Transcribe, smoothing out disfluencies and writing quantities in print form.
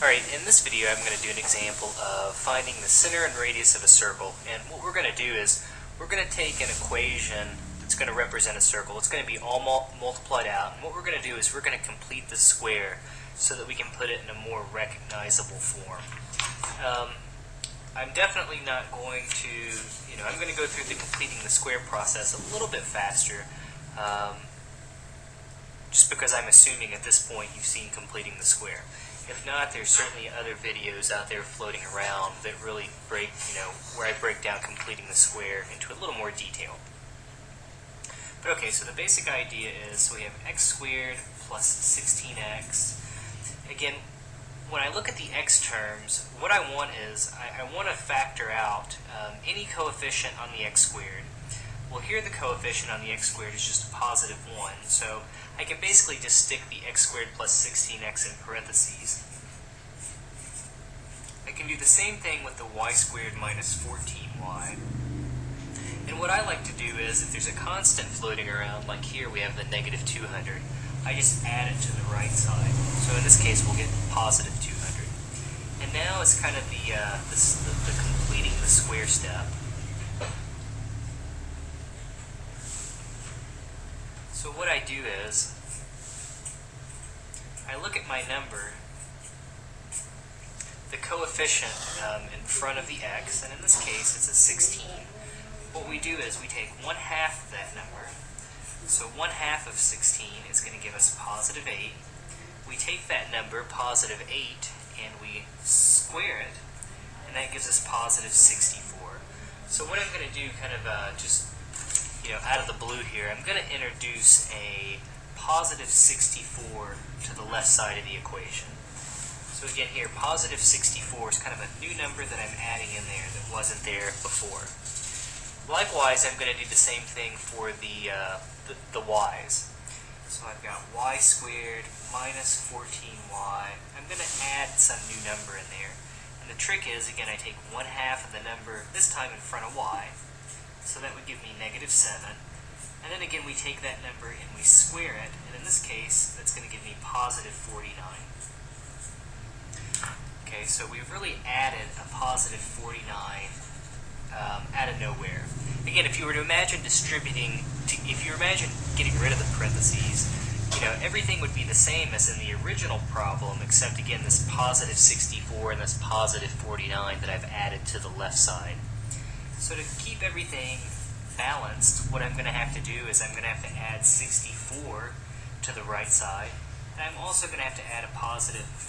Alright, in this video I'm going to do an example of finding the center and radius of a circle. And what we're going to do is we're going to take an equation that's going to represent a circle. It's going to be all multiplied out. And what we're going to do is we're going to complete the square so that we can put it in a more recognizable form. I'm definitely not going to, I'm going to go through the completing the square process a little bit faster. Just because I'm assuming at this point you've seen completing the square. If not, there's certainly other videos out there floating around that really break, where I break down completing the square into a little more detail. But okay, so the basic idea is we have x squared plus 16x. Again, when I look at the x terms, what I want is I want to factor out any coefficient on the x squared. Well, here the coefficient on the x squared is just a positive 1, so I can basically just stick the x squared plus 16x in parentheses. I can do the same thing with the y squared minus 14y. And what I like to do is, if there's a constant floating around, like here we have the negative 200, I just add it to the right side. So in this case we'll get positive 200. And now it's kind of the completing the square step. So what I do is, I look at my number, the coefficient in front of the x, and in this case it's a 16. What we do is we take 1/2 of that number, so 1/2 of 16 is going to give us positive 8. We take that number, positive 8, and we square it, and that gives us positive 64. So what I'm going to do, kind of out of the blue here, I'm going to introduce a positive 64 to the left side of the equation. So again here, positive 64 is kind of a new number that I'm adding in there that wasn't there before. Likewise, I'm going to do the same thing for the y's. So I've got y squared minus 14y. I'm going to add some new number in there. And the trick is, again, I take 1/2 of the number, this time in front of y. So that would give me negative 7. And then again, we take that number and we square it. And in this case, that's going to give me positive 49. Okay, so we've really added a positive 49 out of nowhere. Again, if you were to imagine getting rid of the parentheses, everything would be the same as in the original problem, except again this positive 64 and this positive 49 that I've added to the left side. So to keep everything balanced, what I'm going to have to do is I'm going to have to add 64 to the right side, and I'm also going to have to add a positive